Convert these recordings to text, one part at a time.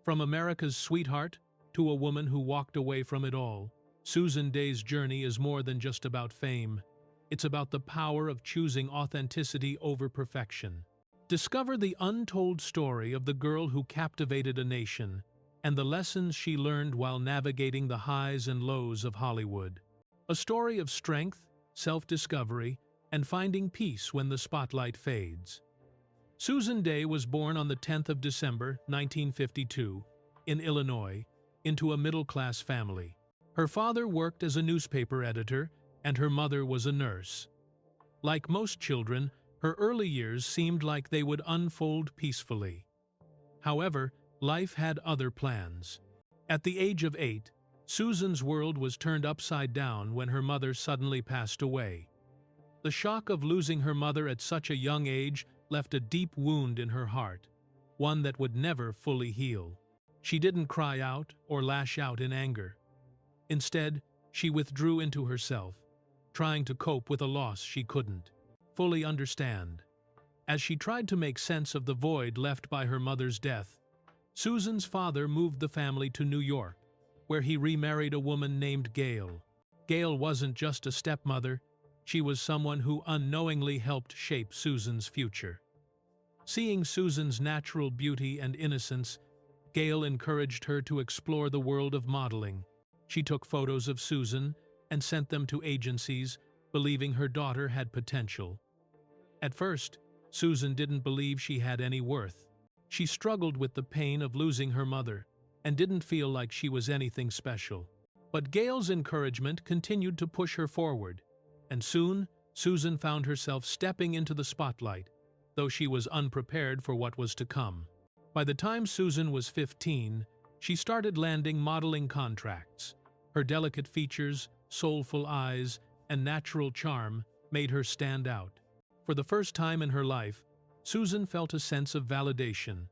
From America's sweetheart to a woman who walked away from it all, Susan Dey's journey is more than just about fame. It's about the power of choosing authenticity over perfection. Discover the untold story of the girl who captivated a nation and the lessons she learned while navigating the highs and lows of Hollywood. A story of strength, self-discovery, and finding peace when the spotlight fades. Susan Dey was born on the 10th of December, 1952, in Illinois, into a middle-class family. Her father worked as a newspaper editor, and her mother was a nurse. Like most children, her early years seemed like they would unfold peacefully. However, life had other plans. At the age of 8, Susan's world was turned upside down when her mother suddenly passed away. The shock of losing her mother at such a young age left a deep wound in her heart, one that would never fully heal. She didn't cry out or lash out in anger. Instead, she withdrew into herself, trying to cope with a loss she couldn't fully understand. As she tried to make sense of the void left by her mother's death, Susan's father moved the family to New York, where he remarried a woman named Gail. Gail wasn't just a stepmother, she was someone who unknowingly helped shape Susan's future. Seeing Susan's natural beauty and innocence, Gail encouraged her to explore the world of modeling. She took photos of Susan and sent them to agencies, believing her daughter had potential. At first, Susan didn't believe she had any worth. She struggled with the pain of losing her mother and didn't feel like she was anything special. But Gail's encouragement continued to push her forward, and soon Susan found herself stepping into the spotlight, though she was unprepared for what was to come. By the time Susan was 15, she started landing modeling contracts. Her delicate features, soulful eyes, and natural charm made her stand out. For the first time in her life, Susan felt a sense of validation.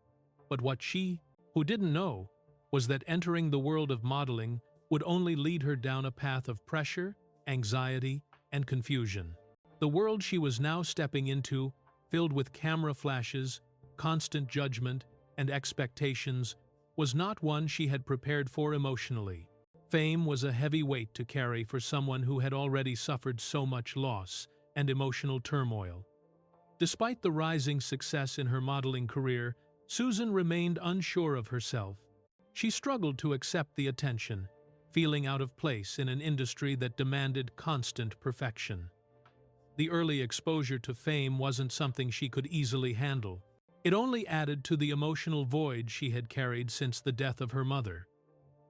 But what she, who didn't know, was that entering the world of modeling would only lead her down a path of pressure, anxiety, and confusion. The world she was now stepping into, filled with camera flashes, constant judgment, and expectations, was not one she had prepared for emotionally. Fame was a heavy weight to carry for someone who had already suffered so much loss and emotional turmoil. Despite the rising success in her modeling career, Susan remained unsure of herself. She struggled to accept the attention, feeling out of place in an industry that demanded constant perfection. The early exposure to fame wasn't something she could easily handle. It only added to the emotional void she had carried since the death of her mother.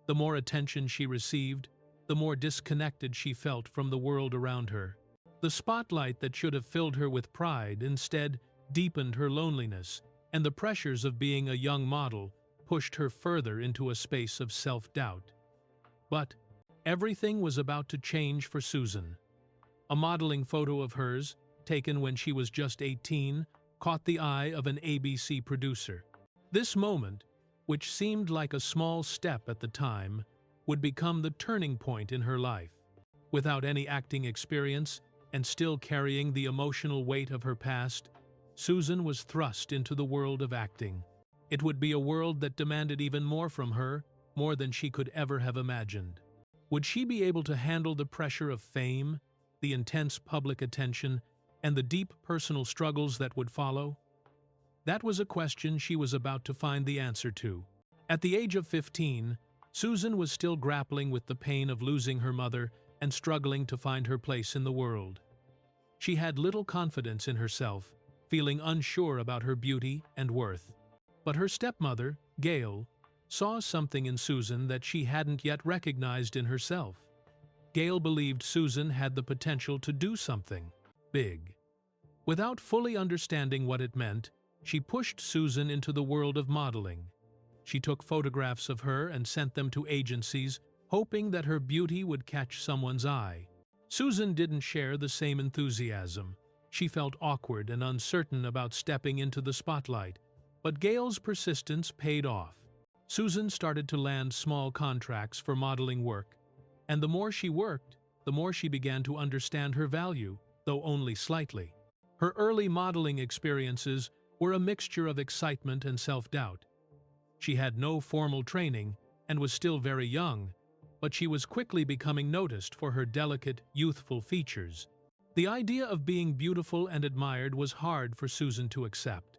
The more attention she received, the more disconnected she felt from the world around her. The spotlight that should have filled her with pride instead deepened her loneliness, and the pressures of being a young model pushed her further into a space of self-doubt. But everything was about to change for Susan. A modeling photo of hers, taken when she was just 18, caught the eye of an ABC producer. This moment, which seemed like a small step at the time, would become the turning point in her life. Without any acting experience, and still carrying the emotional weight of her past, Susan was thrust into the world of acting. It would be a world that demanded even more from her, more than she could ever have imagined. Would she be able to handle the pressure of fame, the intense public attention, and the deep personal struggles that would follow? That was a question she was about to find the answer to. At the age of 15, Susan was still grappling with the pain of losing her mother and struggling to find her place in the world. She had little confidence in herself, feeling unsure about her beauty and worth. But her stepmother, Gail, saw something in Susan that she hadn't yet recognized in herself. Gail believed Susan had the potential to do something big. Without fully understanding what it meant, she pushed Susan into the world of modeling. She took photographs of her and sent them to agencies, hoping that her beauty would catch someone's eye. Susan didn't share the same enthusiasm. She felt awkward and uncertain about stepping into the spotlight, but Gail's persistence paid off. Susan started to land small contracts for modeling work, and the more she worked, the more she began to understand her value, though only slightly. Her early modeling experiences were a mixture of excitement and self-doubt. She had no formal training and was still very young, but she was quickly becoming noticed for her delicate, youthful features. The idea of being beautiful and admired was hard for Susan to accept.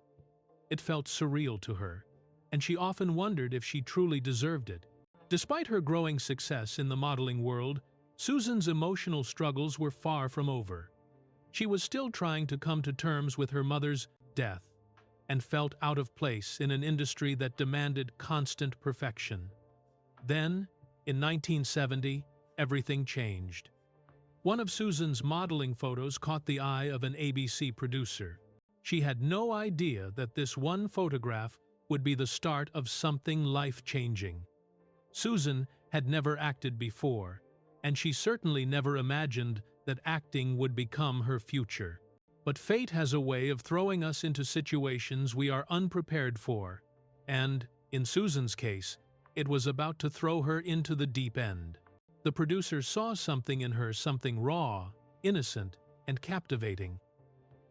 It felt surreal to her, and she often wondered if she truly deserved it. Despite her growing success in the modeling world, Susan's emotional struggles were far from over. She was still trying to come to terms with her mother's death and felt out of place in an industry that demanded constant perfection. Then, in 1970, everything changed. One of Susan's modeling photos caught the eye of an ABC producer. She had no idea that this one photograph would be the start of something life-changing. Susan had never acted before, and she certainly never imagined that acting would become her future. But fate has a way of throwing us into situations we are unprepared for, and, in Susan's case, it was about to throw her into the deep end. The producer saw something in her, something raw, innocent, and captivating.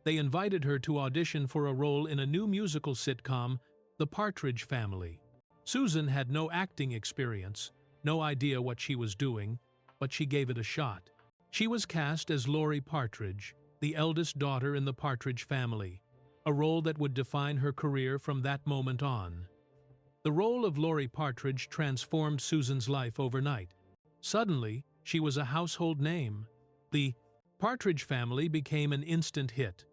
They invited her to audition for a role in a new musical sitcom, The Partridge Family. Susan had no acting experience, no idea what she was doing, but she gave it a shot. She was cast as Laurie Partridge, the eldest daughter in the Partridge family, a role that would define her career from that moment on. The role of Laurie Partridge transformed Susan's life overnight. Suddenly, she was a household name. The Partridge Family became an instant hit.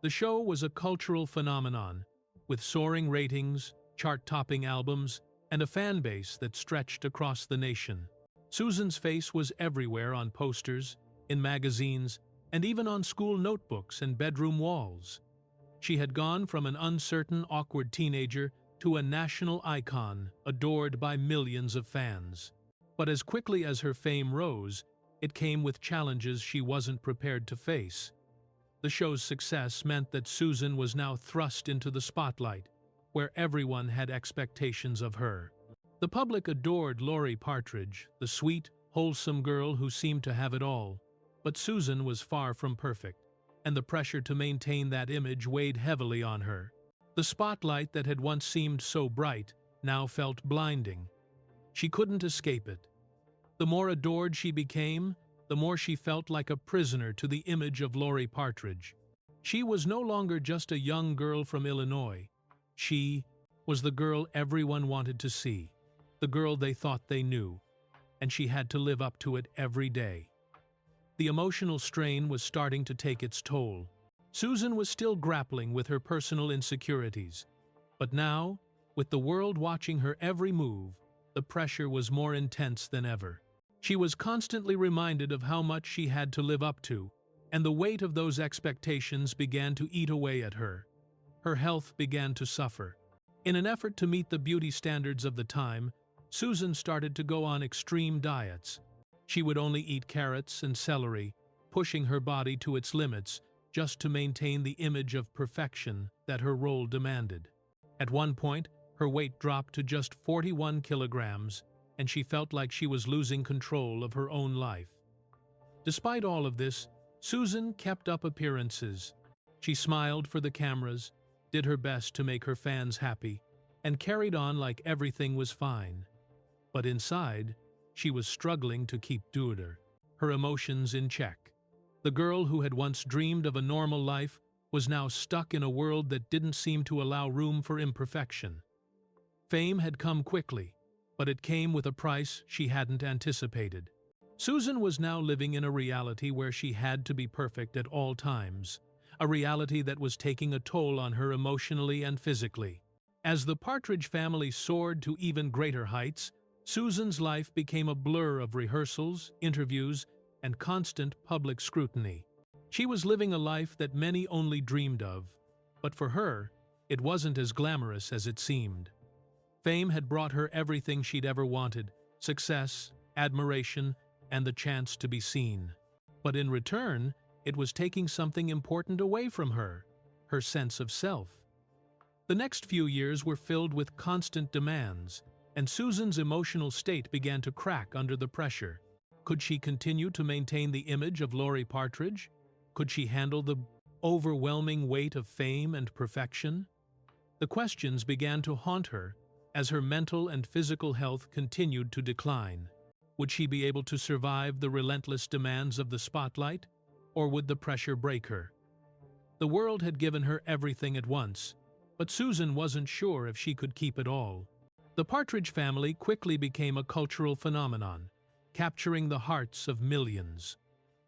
The show was a cultural phenomenon, with soaring ratings, chart-topping albums, and a fan base that stretched across the nation. Susan's face was everywhere on posters, in magazines, and even on school notebooks and bedroom walls. She had gone from an uncertain, awkward teenager to a national icon adored by millions of fans. But as quickly as her fame rose, it came with challenges she wasn't prepared to face. The show's success meant that Susan was now thrust into the spotlight, where everyone had expectations of her. The public adored Laurie Partridge, the sweet, wholesome girl who seemed to have it all. But Susan was far from perfect, and the pressure to maintain that image weighed heavily on her. The spotlight that had once seemed so bright now felt blinding. She couldn't escape it. The more adored she became, the more she felt like a prisoner to the image of Laurie Partridge. She was no longer just a young girl from Illinois. She was the girl everyone wanted to see, the girl they thought they knew, and she had to live up to it every day. The emotional strain was starting to take its toll. Susan was still grappling with her personal insecurities. But now, with the world watching her every move, the pressure was more intense than ever. She was constantly reminded of how much she had to live up to, and the weight of those expectations began to eat away at her. Her health began to suffer. In an effort to meet the beauty standards of the time, Susan started to go on extreme diets. She would only eat carrots and celery, pushing her body to its limits just to maintain the image of perfection that her role demanded. At one point, her weight dropped to just 41 kilograms, and she felt like she was losing control of her own life. Despite all of this, Susan kept up appearances. She smiled for the cameras, did her best to make her fans happy, and carried on like everything was fine. But inside, she was struggling to keep her emotions in check. The girl who had once dreamed of a normal life was now stuck in a world that didn't seem to allow room for imperfection. Fame had come quickly, but it came with a price she hadn't anticipated. Susan was now living in a reality where she had to be perfect at all times, a reality that was taking a toll on her emotionally and physically. As the Partridge family soared to even greater heights, Susan's life became a blur of rehearsals, interviews, and constant public scrutiny. She was living a life that many only dreamed of, but for her, it wasn't as glamorous as it seemed. Fame had brought her everything she'd ever wanted: success, admiration, and the chance to be seen. But in return, it was taking something important away from her sense of self. The next few years were filled with constant demands, and Susan's emotional state began to crack under the pressure. Could she continue to maintain the image of Laurie Partridge? Could she handle the overwhelming weight of fame and perfection? The questions began to haunt her as her mental and physical health continued to decline. Would she be able to survive the relentless demands of the spotlight, or would the pressure break her? The world had given her everything at once, but Susan wasn't sure if she could keep it all. The Partridge Family quickly became a cultural phenomenon, capturing the hearts of millions.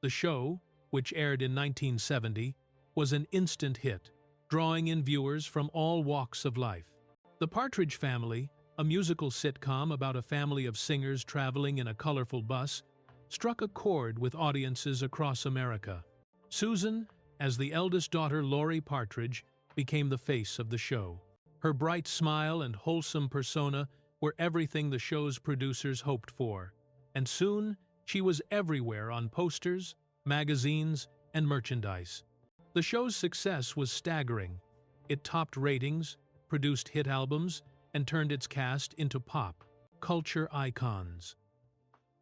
The show, which aired in 1970, was an instant hit, drawing in viewers from all walks of life. The Partridge Family, a musical sitcom about a family of singers traveling in a colorful bus, struck a chord with audiences across America. Susan, as the eldest daughter Laurie Partridge, became the face of the show. Her bright smile and wholesome persona were everything the show's producers hoped for, and soon she was everywhere on posters, magazines, and merchandise. The show's success was staggering. It topped ratings, produced hit albums, and turned its cast into pop culture icons.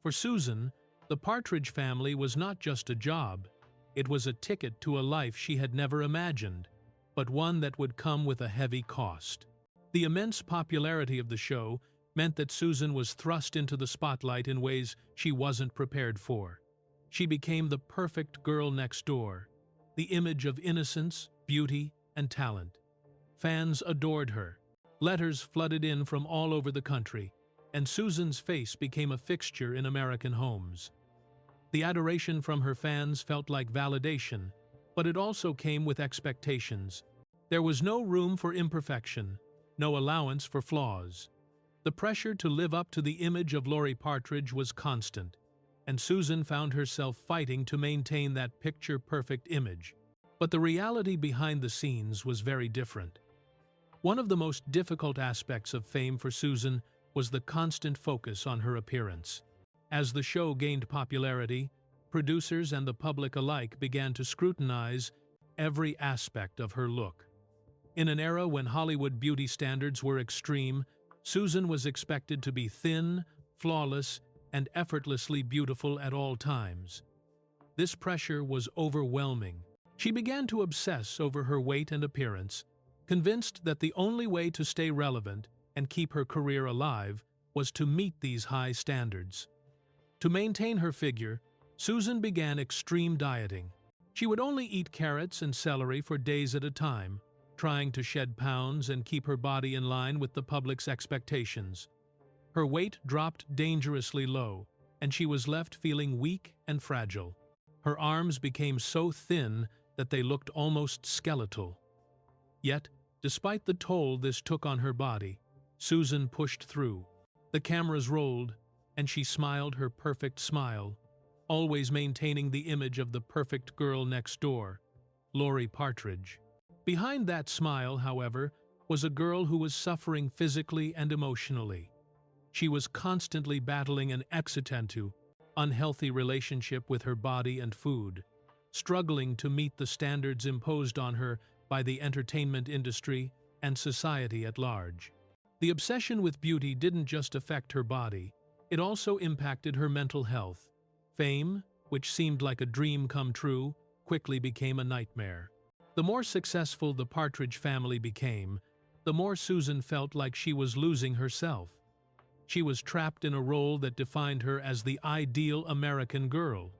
For Susan, the Partridge Family was not just a job. It was a ticket to a life she had never imagined, but one that would come with a heavy cost. The immense popularity of the show meant that Susan was thrust into the spotlight in ways she wasn't prepared for. She became the perfect girl next door, the image of innocence, beauty, and talent. Fans adored her. Letters flooded in from all over the country, and Susan's face became a fixture in American homes. The adoration from her fans felt like validation, but it also came with expectations. There was no room for imperfection, no allowance for flaws. The pressure to live up to the image of Laurie Partridge was constant, and Susan found herself fighting to maintain that picture-perfect image. But the reality behind the scenes was very different. One of the most difficult aspects of fame for Susan was the constant focus on her appearance. As the show gained popularity, producers and the public alike began to scrutinize every aspect of her look. In an era when Hollywood beauty standards were extreme, Susan was expected to be thin, flawless, and effortlessly beautiful at all times. This pressure was overwhelming. She began to obsess over her weight and appearance, convinced that the only way to stay relevant and keep her career alive was to meet these high standards. To maintain her figure, Susan began extreme dieting. She would only eat carrots and celery for days at a time, trying to shed pounds and keep her body in line with the public's expectations. Her weight dropped dangerously low, and she was left feeling weak and fragile. Her arms became so thin that they looked almost skeletal. Yet, despite the toll this took on her body, Susan pushed through. The cameras rolled, and she smiled her perfect smile, always maintaining the image of the perfect girl next door, Laurie Partridge. Behind that smile, however, was a girl who was suffering physically and emotionally. She was constantly battling an unhealthy relationship with her body and food, struggling to meet the standards imposed on her by the entertainment industry and society at large. The obsession with beauty didn't just affect her body, it also impacted her mental health. Fame, which seemed like a dream come true, quickly became a nightmare. The more successful the Partridge Family became, the more Susan felt like she was losing herself. She was trapped in a role that defined her as the ideal American girl.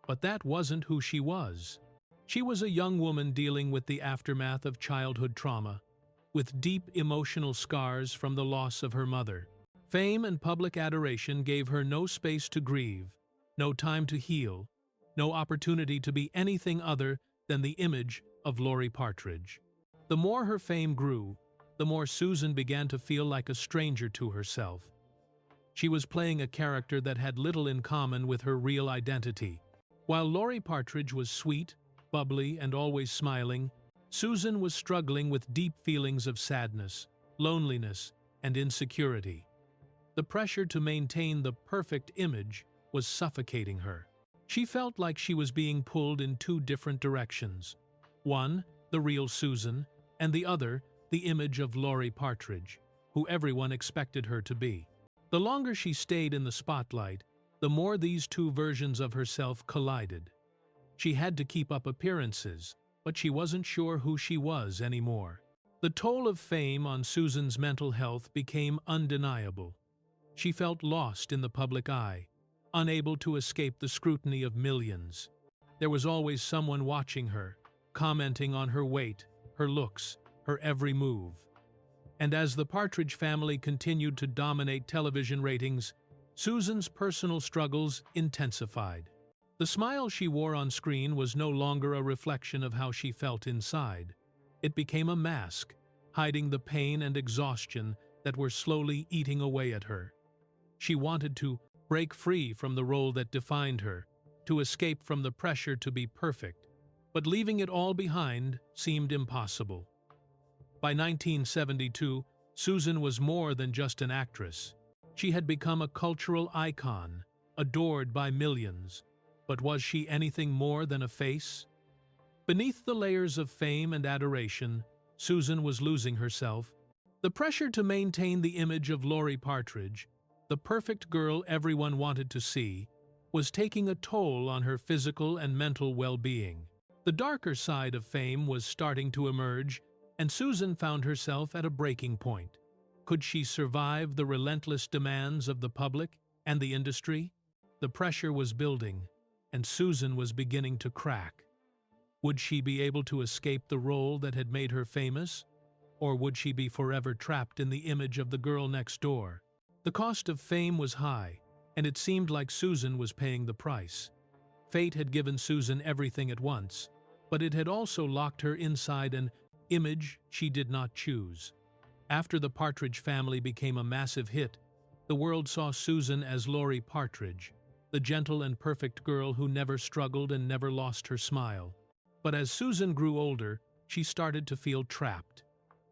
But that wasn't who she was. She was a young woman dealing with the aftermath of childhood trauma, with deep emotional scars from the loss of her mother. Fame and public adoration gave her no space to grieve, no time to heal, no opportunity to be anything other than the image of Laurie Partridge. The more her fame grew, the more Susan began to feel like a stranger to herself. She was playing a character that had little in common with her real identity. While Laurie Partridge was sweet, bubbly, and always smiling, Susan was struggling with deep feelings of sadness, loneliness, and insecurity. The pressure to maintain the perfect image was suffocating her. She felt like she was being pulled in two different directions. One, the real Susan, and the other, the image of Laurie Partridge, who everyone expected her to be. The longer she stayed in the spotlight, the more these two versions of herself collided. She had to keep up appearances, but she wasn't sure who she was anymore. The toll of fame on Susan's mental health became undeniable. She felt lost in the public eye, unable to escape the scrutiny of millions. There was always someone watching her, commenting on her weight, her looks, her every move. And as the Partridge family continued to dominate television ratings, Susan's personal struggles intensified. The smile she wore on screen was no longer a reflection of how she felt inside. It became a mask, hiding the pain and exhaustion that were slowly eating away at her. She wanted to break free from the role that defined her, to escape from the pressure to be perfect, but leaving it all behind seemed impossible. By 1972, Susan was more than just an actress. She had become a cultural icon, adored by millions. But was she anything more than a face? Beneath the layers of fame and adoration, Susan was losing herself. The pressure to maintain the image of Laurie Partridge, the perfect girl everyone wanted to see, was taking a toll on her physical and mental well-being. The darker side of fame was starting to emerge, and Susan found herself at a breaking point. Could she survive the relentless demands of the public and the industry? The pressure was building, and Susan was beginning to crack. Would she be able to escape the role that had made her famous? Or would she be forever trapped in the image of the girl next door? The cost of fame was high, and it seemed like Susan was paying the price. Fate had given Susan everything at once, but it had also locked her inside an image she did not choose. After the Partridge Family became a massive hit, the world saw Susan as Laurie Partridge, the gentle and perfect girl who never struggled and never lost her smile. But as Susan grew older, she started to feel trapped.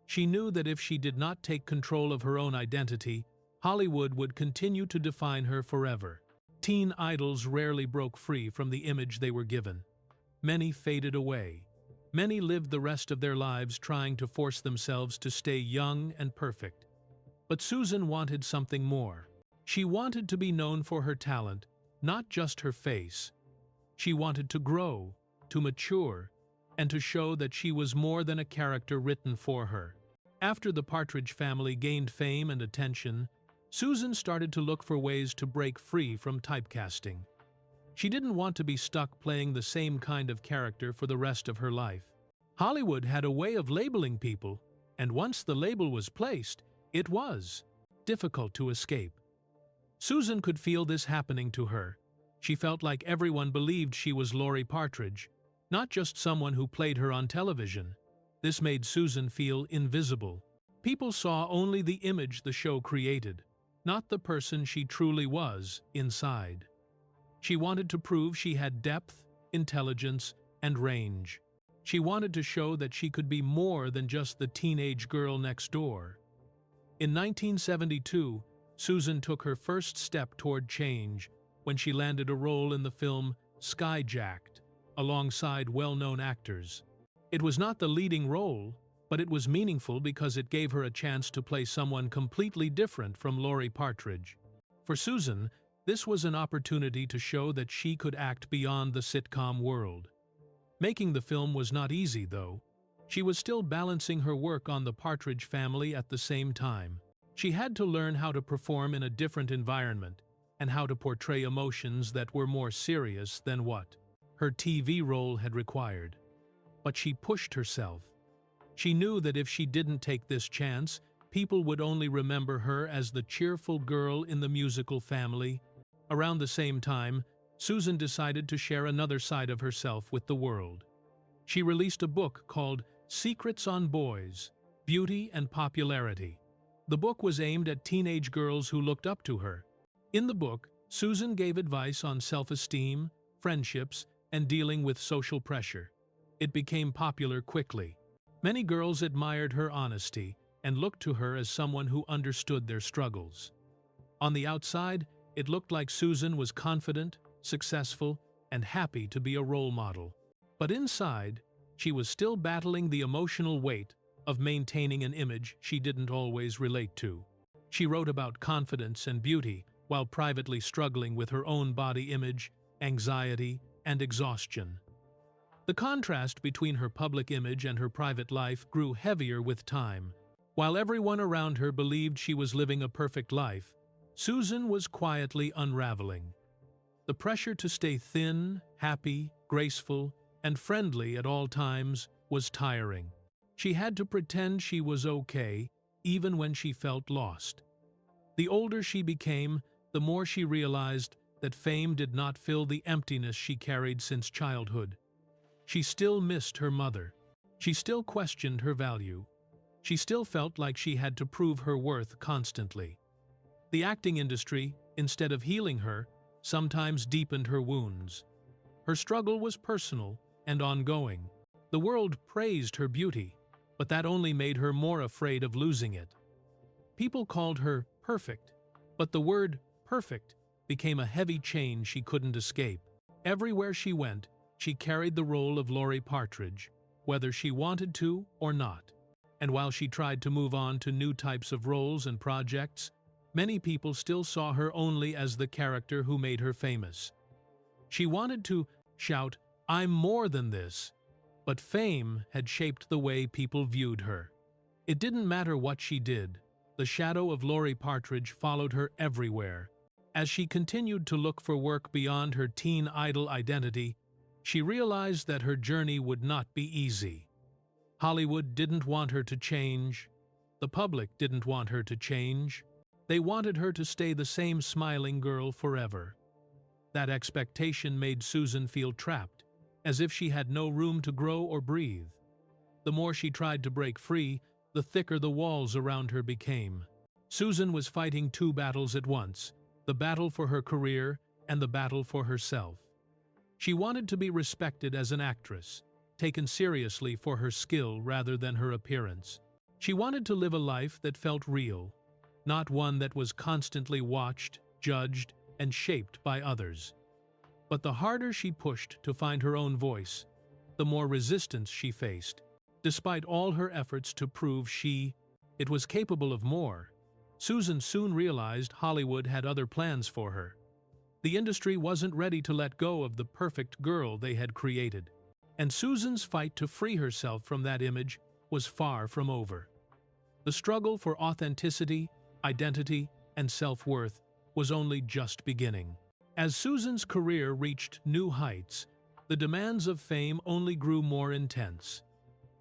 She knew that if she did not take control of her own identity, Hollywood would continue to define her forever. Teen idols rarely broke free from the image they were given. Many faded away. Many lived the rest of their lives trying to force themselves to stay young and perfect. But Susan wanted something more. She wanted to be known for her talent, not just her face. She wanted to grow, to mature, and to show that she was more than a character written for her. After the Partridge Family gained fame and attention, Susan started to look for ways to break free from typecasting. She didn't want to be stuck playing the same kind of character for the rest of her life. Hollywood had a way of labeling people, and once the label was placed, it was difficult to escape. Susan could feel this happening to her. She felt like everyone believed she was Laurie Partridge, not just someone who played her on television. This made Susan feel invisible. People saw only the image the show created, not the person she truly was inside. She wanted to prove she had depth, intelligence, and range. She wanted to show that she could be more than just the teenage girl next door. In 1972, Susan took her first step toward change when she landed a role in the film Skyjacked, alongside well-known actors. It was not the leading role, but it was meaningful because it gave her a chance to play someone completely different from Laurie Partridge. For Susan, this was an opportunity to show that she could act beyond the sitcom world. Making the film was not easy, though. She was still balancing her work on the Partridge Family at the same time. She had to learn how to perform in a different environment and how to portray emotions that were more serious than what her TV role had required. But she pushed herself. She knew that if she didn't take this chance, people would only remember her as the cheerful girl in the musical Family. Around the same time, Susan decided to share another side of herself with the world. She released a book called Secrets on Boys, Beauty and Popularity. The book was aimed at teenage girls who looked up to her. In the book, Susan gave advice on self-esteem, friendships, and dealing with social pressure. It became popular quickly. Many girls admired her honesty and looked to her as someone who understood their struggles. On the outside, it looked like Susan was confident, successful, and happy to be a role model. But inside, she was still battling the emotional weight of maintaining an image she didn't always relate to. She wrote about confidence and beauty while privately struggling with her own body image, anxiety, and exhaustion. The contrast between her public image and her private life grew heavier with time. While everyone around her believed she was living a perfect life, Susan was quietly unraveling. The pressure to stay thin, happy, graceful, and friendly at all times was tiring. She had to pretend she was okay, even when she felt lost. The older she became, the more she realized that fame did not fill the emptiness she carried since childhood. She still missed her mother. She still questioned her value. She still felt like she had to prove her worth constantly. The acting industry, instead of healing her, sometimes deepened her wounds. Her struggle was personal and ongoing. The world praised her beauty, but that only made her more afraid of losing it. People called her perfect, but the word perfect became a heavy chain she couldn't escape. Everywhere she went, she carried the role of Laurie Partridge, whether she wanted to or not. And while she tried to move on to new types of roles and projects, many people still saw her only as the character who made her famous. She wanted to shout, "I'm more than this," but fame had shaped the way people viewed her. It didn't matter what she did. The shadow of Laurie Partridge followed her everywhere. As she continued to look for work beyond her teen idol identity, she realized that her journey would not be easy. Hollywood didn't want her to change. The public didn't want her to change. They wanted her to stay the same smiling girl forever. That expectation made Susan feel trapped, as if she had no room to grow or breathe. The more she tried to break free, the thicker the walls around her became. Susan was fighting two battles at once, the battle for her career and the battle for herself. She wanted to be respected as an actress, taken seriously for her skill rather than her appearance. She wanted to live a life that felt real, not one that was constantly watched, judged, and shaped by others. But the harder she pushed to find her own voice, the more resistance she faced. Despite all her efforts to prove it was capable of more, Susan soon realized Hollywood had other plans for her. The industry wasn't ready to let go of the perfect girl they had created, and Susan's fight to free herself from that image was far from over. The struggle for authenticity, identity, and self-worth was only just beginning. As Susan's career reached new heights, the demands of fame only grew more intense.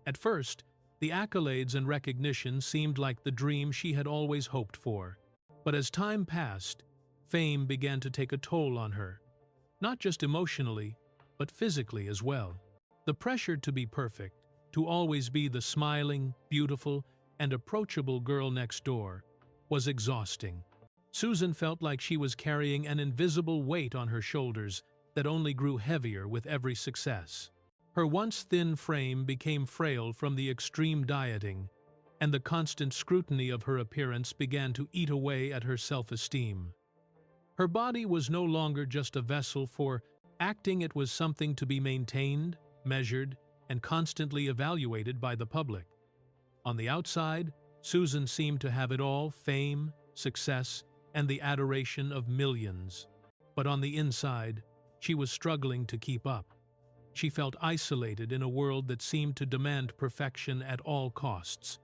At first, the accolades and recognition seemed like the dream she had always hoped for. But as time passed, fame began to take a toll on her, not just emotionally, but physically as well. The pressure to be perfect, to always be the smiling, beautiful, and approachable girl next door, was exhausting. Susan felt like she was carrying an invisible weight on her shoulders that only grew heavier with every success. Her once thin frame became frail from the extreme dieting, and the constant scrutiny of her appearance began to eat away at her self-esteem. Her body was no longer just a vessel for acting, it was something to be maintained, measured, and constantly evaluated by the public. On the outside, Susan seemed to have it all: fame, success, and the adoration of millions. But on the inside, she was struggling to keep up. She felt isolated in a world that seemed to demand perfection at all costs.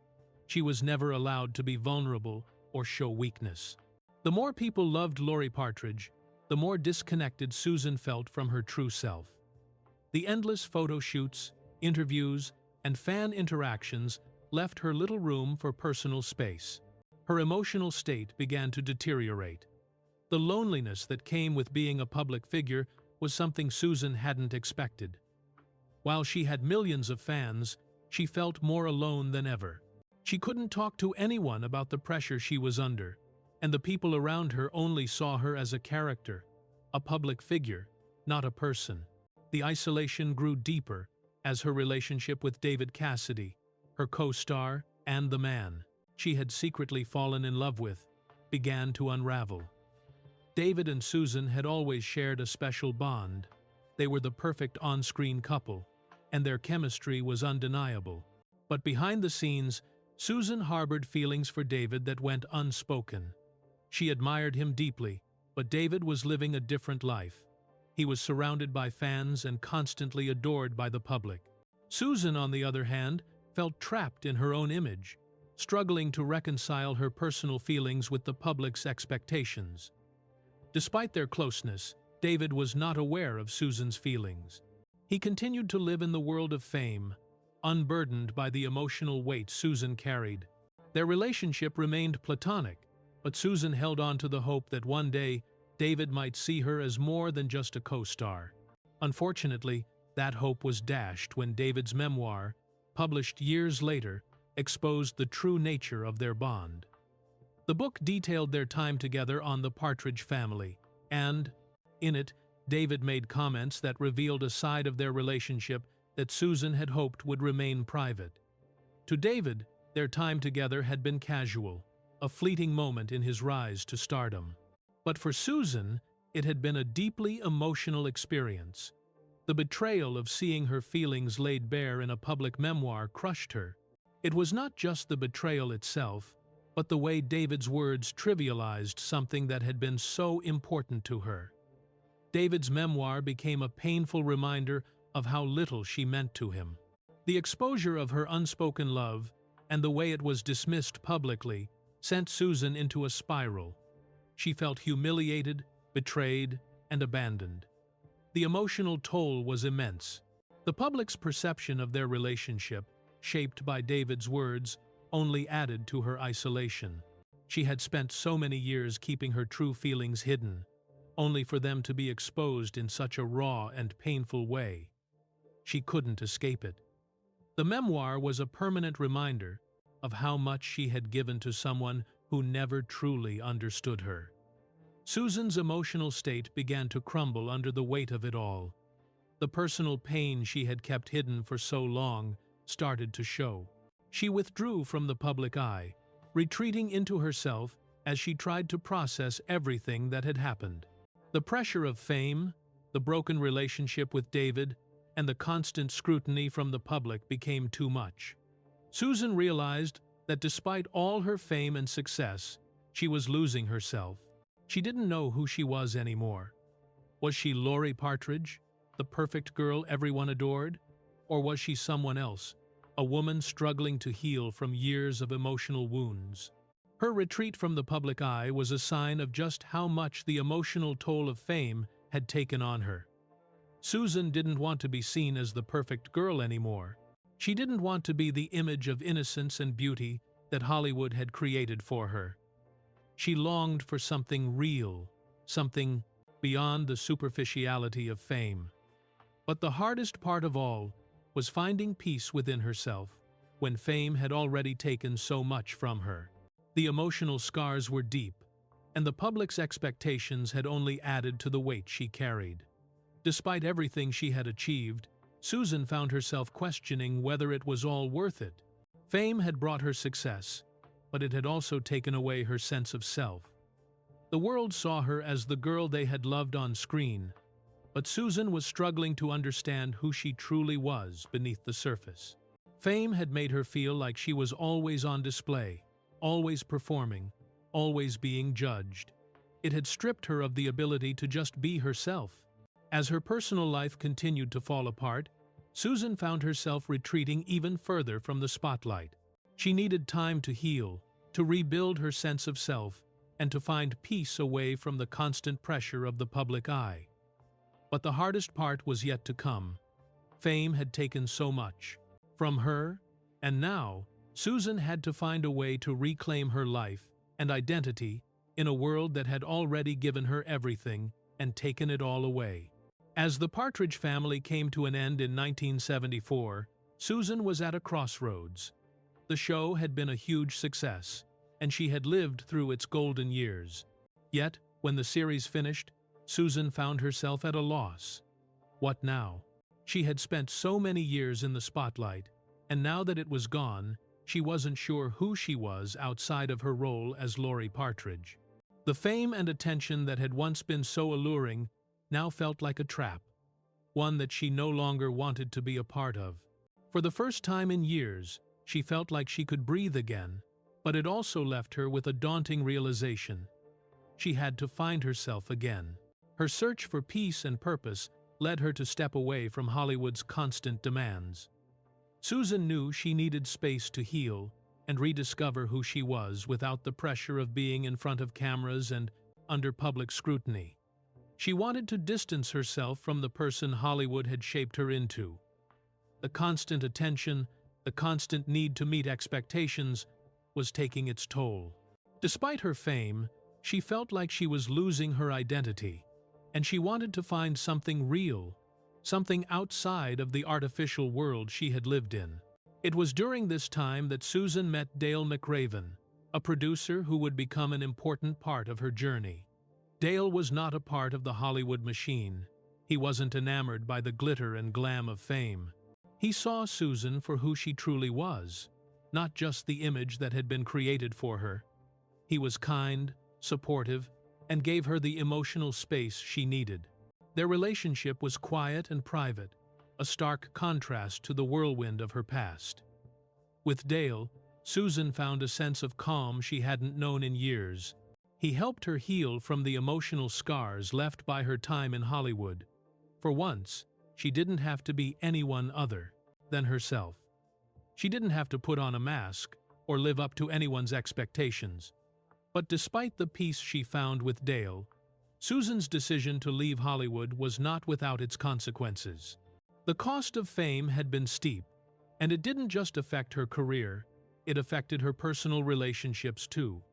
She was never allowed to be vulnerable or show weakness. The more people loved Laurie Partridge, the more disconnected Susan felt from her true self. The endless photo shoots, interviews, and fan interactions left her little room for personal space. Her emotional state began to deteriorate. The loneliness that came with being a public figure was something Susan hadn't expected. While she had millions of fans, she felt more alone than ever. She couldn't talk to anyone about the pressure she was under, and the people around her only saw her as a character, a public figure, not a person. The isolation grew deeper as her relationship with David Cassidy, her co-star and the man she had secretly fallen in love with, began to unravel. David and Susan had always shared a special bond. They were the perfect on-screen couple, and their chemistry was undeniable. But behind the scenes, Susan harbored feelings for David that went unspoken. She admired him deeply, but David was living a different life. He was surrounded by fans and constantly adored by the public. Susan, on the other hand, felt trapped in her own image, struggling to reconcile her personal feelings with the public's expectations. Despite their closeness, David was not aware of Susan's feelings. He continued to live in the world of fame, unburdened by the emotional weight Susan carried. Their relationship remained platonic, but Susan held on to the hope that one day David might see her as more than just a co-star. Unfortunately, that hope was dashed when David's memoir, published years later, exposed the true nature of their bond. The book detailed their time together on the Partridge Family, and, in it, David made comments that revealed a side of their relationship that Susan had hoped would remain private. To David, their time together had been casual, a fleeting moment in his rise to stardom. But for Susan, it had been a deeply emotional experience. The betrayal of seeing her feelings laid bare in a public memoir crushed her. It was not just the betrayal itself, but the way David's words trivialized something that had been so important to her. David's memoir became a painful reminder of how little she meant to him. The exposure of her unspoken love and the way it was dismissed publicly sent Susan into a spiral. She felt humiliated, betrayed, and abandoned. The emotional toll was immense. The public's perception of their relationship, shaped by David's words, only added to her isolation. She had spent so many years keeping her true feelings hidden, only for them to be exposed in such a raw and painful way. She couldn't escape it. The memoir was a permanent reminder of how much she had given to someone who never truly understood her. Susan's emotional state began to crumble under the weight of it all. The personal pain she had kept hidden for so long started to show. She withdrew from the public eye, retreating into herself as she tried to process everything that had happened. The pressure of fame, the broken relationship with David, and the constant scrutiny from the public became too much. Susan realized that despite all her fame and success, she was losing herself. She didn't know who she was anymore. Was she Laurie Partridge, the perfect girl everyone adored? Or was she someone else, a woman struggling to heal from years of emotional wounds? Her retreat from the public eye was a sign of just how much the emotional toll of fame had taken on her. Susan didn't want to be seen as the perfect girl anymore. She didn't want to be the image of innocence and beauty that Hollywood had created for her. She longed for something real, something beyond the superficiality of fame. But the hardest part of all was finding peace within herself when fame had already taken so much from her. The emotional scars were deep, and the public's expectations had only added to the weight she carried. Despite everything she had achieved, Susan found herself questioning whether it was all worth it. Fame had brought her success, but it had also taken away her sense of self. The world saw her as the girl they had loved on screen, but Susan was struggling to understand who she truly was beneath the surface. Fame had made her feel like she was always on display, always performing, always being judged. It had stripped her of the ability to just be herself. As her personal life continued to fall apart, Susan found herself retreating even further from the spotlight. She needed time to heal, to rebuild her sense of self, and to find peace away from the constant pressure of the public eye. But the hardest part was yet to come. Fame had taken so much from her, and now Susan had to find a way to reclaim her life and identity in a world that had already given her everything and taken it all away. As the Partridge Family came to an end in 1974, Susan was at a crossroads. The show had been a huge success, and she had lived through its golden years. Yet, when the series finished, Susan found herself at a loss. What now? She had spent so many years in the spotlight, and now that it was gone, she wasn't sure who she was outside of her role as Laurie Partridge. The fame and attention that had once been so alluring now felt like a trap, one that she no longer wanted to be a part of. For the first time in years, she felt like she could breathe again, but it also left her with a daunting realization. She had to find herself again. Her search for peace and purpose led her to step away from Hollywood's constant demands. Susan knew she needed space to heal and rediscover who she was without the pressure of being in front of cameras and under public scrutiny. She wanted to distance herself from the person Hollywood had shaped her into. The constant attention, the constant need to meet expectations, was taking its toll. Despite her fame, she felt like she was losing her identity, and she wanted to find something real, something outside of the artificial world she had lived in. It was during this time that Susan met Dale McRaven, a producer who would become an important part of her journey. Dale was not a part of the Hollywood machine. He wasn't enamored by the glitter and glam of fame. He saw Susan for who she truly was, not just the image that had been created for her. He was kind, supportive, and gave her the emotional space she needed. Their relationship was quiet and private, a stark contrast to the whirlwind of her past. With Dale, Susan found a sense of calm she hadn't known in years. He helped her heal from the emotional scars left by her time in Hollywood. For once, she didn't have to be anyone other than herself. She didn't have to put on a mask or live up to anyone's expectations. But despite the peace she found with Dale, Susan's decision to leave Hollywood was not without its consequences. The cost of fame had been steep, and it didn't just affect her career, it affected her personal relationships too.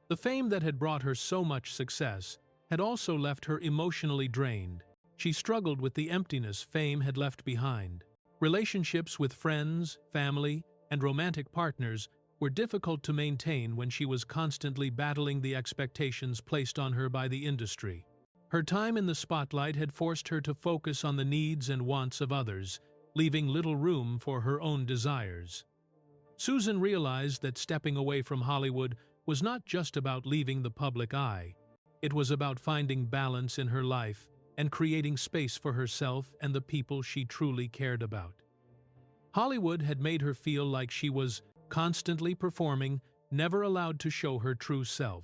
The fame that had brought her so much success had also left her emotionally drained. She struggled with the emptiness fame had left behind. Relationships with friends, family, and romantic partners were difficult to maintain when she was constantly battling the expectations placed on her by the industry. Her time in the spotlight had forced her to focus on the needs and wants of others, leaving little room for her own desires. Susan realized that stepping away from Hollywood was not just about leaving the public eye. It was about finding balance in her life and creating space for herself and the people she truly cared about. Hollywood had made her feel like she was constantly performing, never allowed to show her true self.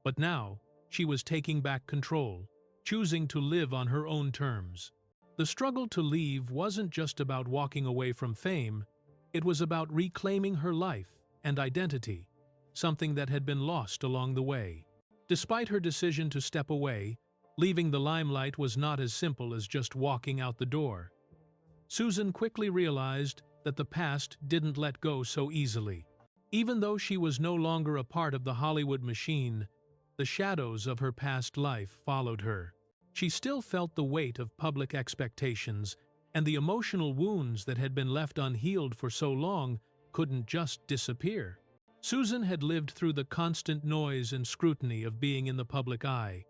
But now, she was taking back control, choosing to live on her own terms. The struggle to leave wasn't just about walking away from fame, it was about reclaiming her life and identity, something that had been lost along the way. Despite her decision to step away, leaving the limelight was not as simple as just walking out the door. Susan quickly realized that the past didn't let go so easily. Even though she was no longer a part of the Hollywood machine, the shadows of her past life followed her. She still felt the weight of public expectations, and the emotional wounds that had been left unhealed for so long couldn't just disappear. Susan had lived through the constant noise and scrutiny of being in the public eye,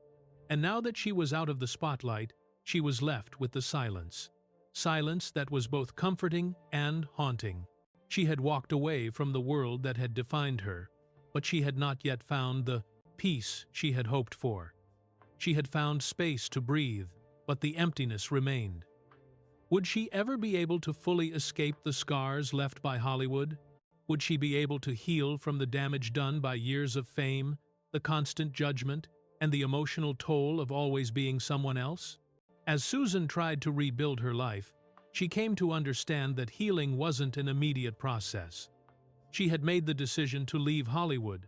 and now that she was out of the spotlight, she was left with the silence. Silence that was both comforting and haunting. She had walked away from the world that had defined her, but she had not yet found the peace she had hoped for. She had found space to breathe, but the emptiness remained. Would she ever be able to fully escape the scars left by Hollywood? Would she be able to heal from the damage done by years of fame, the constant judgment, and the emotional toll of always being someone else? As Susan tried to rebuild her life, she came to understand that healing wasn't an immediate process. She had made the decision to leave Hollywood,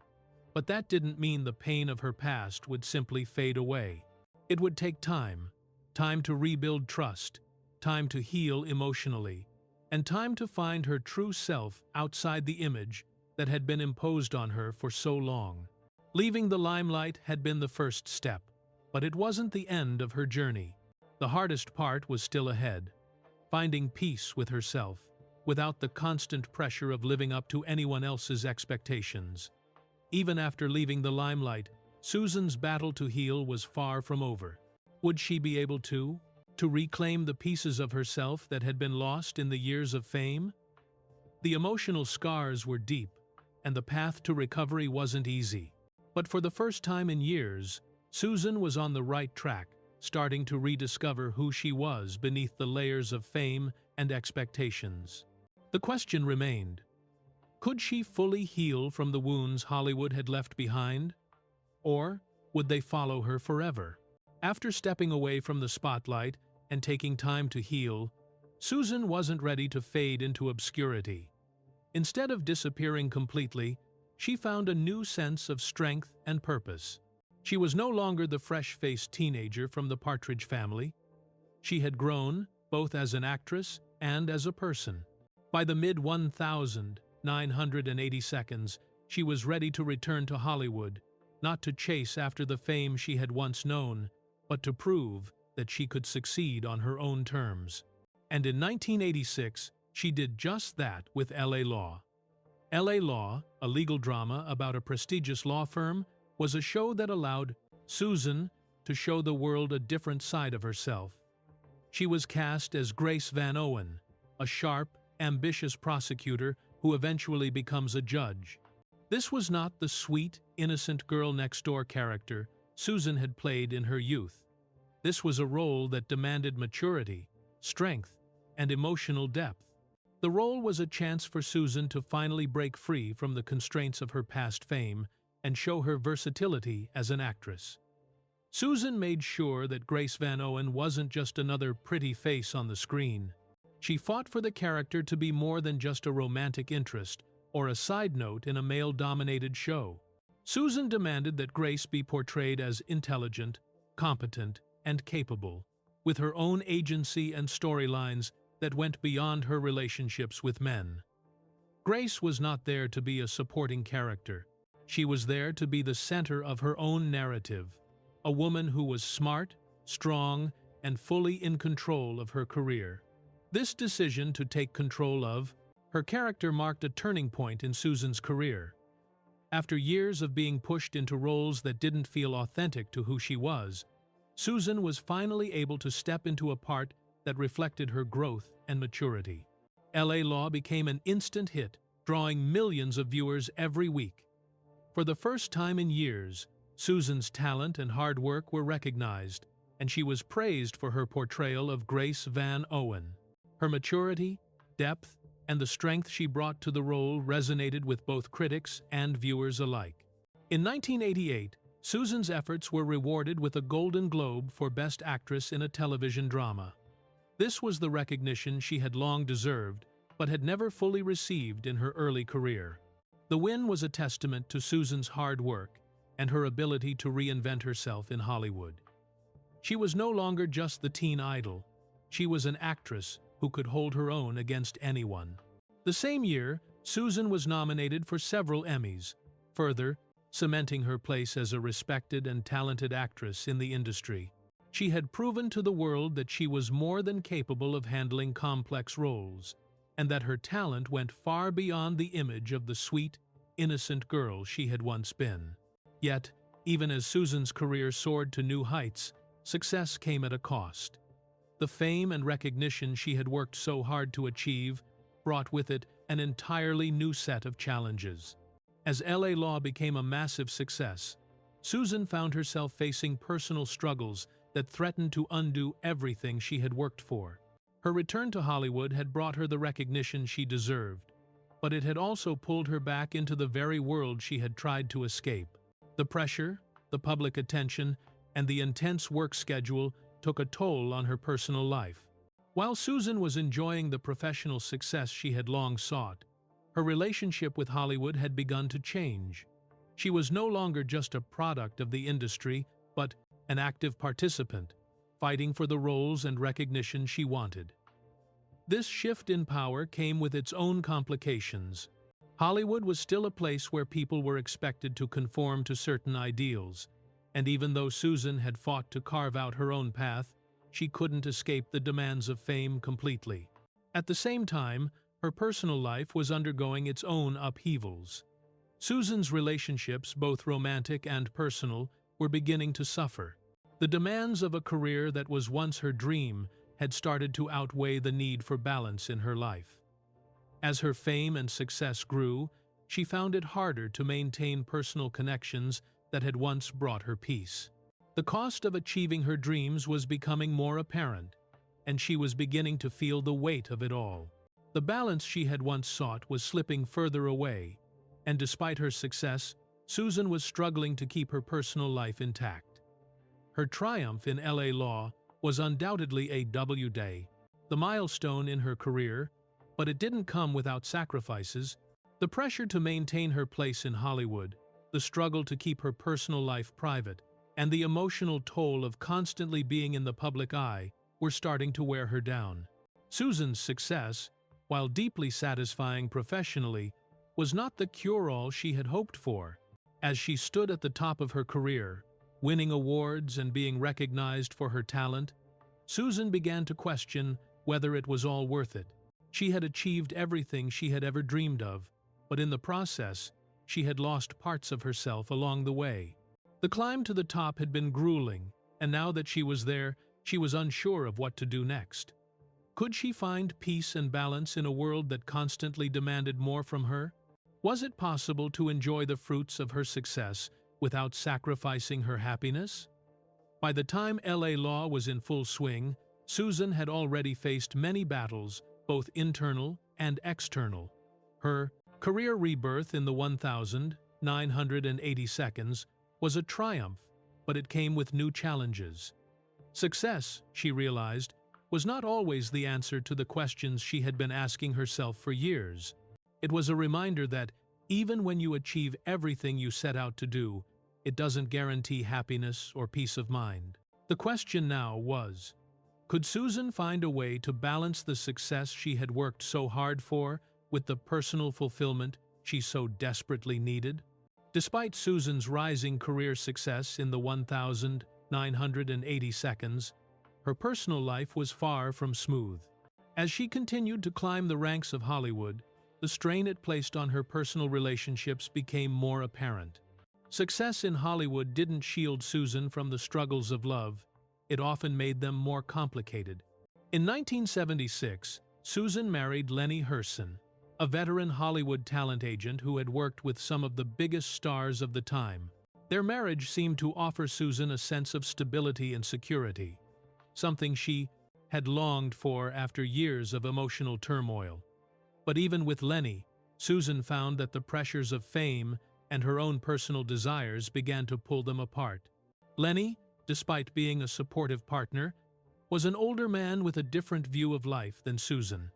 but that didn't mean the pain of her past would simply fade away. It would take time to rebuild trust, time to heal emotionally, and time to find her true self outside the image that had been imposed on her for so long. Leaving the limelight had been the first step, but it wasn't the end of her journey. The hardest part was still ahead, finding peace with herself, without the constant pressure of living up to anyone else's expectations. Even after leaving the limelight, Susan's battle to heal was far from over. Would she be able to reclaim the pieces of herself that had been lost in the years of fame? The emotional scars were deep, and the path to recovery wasn't easy. But for the first time in years, Susan was on the right track, starting to rediscover who she was beneath the layers of fame and expectations. The question remained, could she fully heal from the wounds Hollywood had left behind? Or would they follow her forever? After stepping away from the spotlight and taking time to heal, Susan wasn't ready to fade into obscurity. Instead of disappearing completely, she found a new sense of strength and purpose. She was no longer the fresh-faced teenager from the Partridge Family. She had grown, both as an actress and as a person. By the mid-1980s, she was ready to return to Hollywood, not to chase after the fame she had once known, but to prove that she could succeed on her own terms. And in 1986, she did just that with L.A. Law. L.A. Law, a legal drama about a prestigious law firm, was a show that allowed Susan to show the world a different side of herself. She was cast as Grace Van Owen, a sharp, ambitious prosecutor who eventually becomes a judge. This was not the sweet, innocent girl-next-door character Susan had played in her youth. This was a role that demanded maturity, strength, and emotional depth. The role was a chance for Susan to finally break free from the constraints of her past fame and show her versatility as an actress. Susan made sure that Grace Van Owen wasn't just another pretty face on the screen. She fought for the character to be more than just a romantic interest or a side note in a male-dominated show. Susan demanded that Grace be portrayed as intelligent, competent, and capable, with her own agency and storylines that went beyond her relationships with men. Grace was not there to be a supporting character. She was there to be the center of her own narrative, a woman who was smart, strong, and fully in control of her career. This decision to take control of her character marked a turning point in Susan's career. After years of being pushed into roles that didn't feel authentic to who she was, Susan was finally able to step into a part that reflected her growth and maturity. L.A. Law became an instant hit, drawing millions of viewers every week. For the first time in years, Susan's talent and hard work were recognized, and she was praised for her portrayal of Grace Van Owen. Her maturity, depth, and the strength she brought to the role resonated with both critics and viewers alike. In 1988, Susan's efforts were rewarded with a Golden Globe for Best Actress in a Television Drama. This was the recognition she had long deserved, but had never fully received in her early career. The win was a testament to Susan's hard work and her ability to reinvent herself in Hollywood. She was no longer just the teen idol. She was an actress who could hold her own against anyone. The same year, Susan was nominated for several Emmys, further cementing her place as a respected and talented actress in the industry. She had proven to the world that she was more than capable of handling complex roles, and that her talent went far beyond the image of the sweet, innocent girl she had once been. Yet, even as Susan's career soared to new heights, success came at a cost. The fame and recognition she had worked so hard to achieve brought with it an entirely new set of challenges. As L.A. Law became a massive success, Susan found herself facing personal struggles that threatened to undo everything she had worked for. Her return to Hollywood had brought her the recognition she deserved, but it had also pulled her back into the very world she had tried to escape. The pressure, the public attention, and the intense work schedule took a toll on her personal life. While Susan was enjoying the professional success she had long sought, her relationship with Hollywood had begun to change. She was no longer just a product of the industry, but an active participant, fighting for the roles and recognition she wanted. This shift in power came with its own complications. Hollywood was still a place where people were expected to conform to certain ideals, and even though Susan had fought to carve out her own path, she couldn't escape the demands of fame completely. At the same time, her personal life was undergoing its own upheavals. Susan's relationships, both romantic and personal, were beginning to suffer. The demands of a career that was once her dream had started to outweigh the need for balance in her life. As her fame and success grew, she found it harder to maintain personal connections that had once brought her peace. The cost of achieving her dreams was becoming more apparent, and she was beginning to feel the weight of it all. The balance she had once sought was slipping further away, and despite her success, Susan was struggling to keep her personal life intact. Her triumph in LA law was undoubtedly a W day, the milestone in her career, but it didn't come without sacrifices. The pressure to maintain her place in Hollywood, the struggle to keep her personal life private, and the emotional toll of constantly being in the public eye were starting to wear her down. Susan's success, while deeply satisfying professionally, was not the cure-all she had hoped for. As she stood at the top of her career, winning awards and being recognized for her talent, Susan began to question whether it was all worth it. She had achieved everything she had ever dreamed of, but in the process, she had lost parts of herself along the way. The climb to the top had been grueling, and now that she was there, she was unsure of what to do next. Could she find peace and balance in a world that constantly demanded more from her? Was it possible to enjoy the fruits of her success without sacrificing her happiness? By the time LA law was in full swing, Susan had already faced many battles, both internal and external. Her career rebirth in the 1,980 seconds was a triumph, but it came with new challenges. Success, she realized, was not always the answer to the questions she had been asking herself for years. It was a reminder that even when you achieve everything you set out to do, it doesn't guarantee happiness or peace of mind. The question now was, could Susan find a way to balance the success she had worked so hard for with the personal fulfillment she so desperately needed? Despite Susan's rising career success in the 1,980 seconds, her personal life was far from smooth. As she continued to climb the ranks of Hollywood, the strain it placed on her personal relationships became more apparent. Success in Hollywood didn't shield Susan from the struggles of love, it often made them more complicated. In 1976, Susan married Lenny Herson, a veteran Hollywood talent agent who had worked with some of the biggest stars of the time. Their marriage seemed to offer Susan a sense of stability and security, something she had longed for after years of emotional turmoil. But even with Lenny, Susan found that the pressures of fame and her own personal desires began to pull them apart. Lenny, despite being a supportive partner, was an older man with a different view of life than Susan.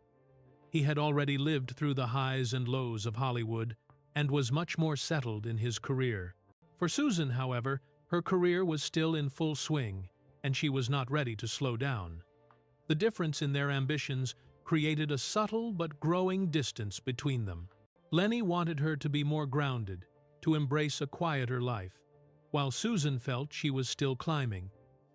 He had already lived through the highs and lows of Hollywood and was much more settled in his career. For Susan, however, her career was still in full swing, and she was not ready to slow down. The difference in their ambitions created a subtle but growing distance between them. Lenny wanted her to be more grounded, to embrace a quieter life, while Susan felt she was still climbing,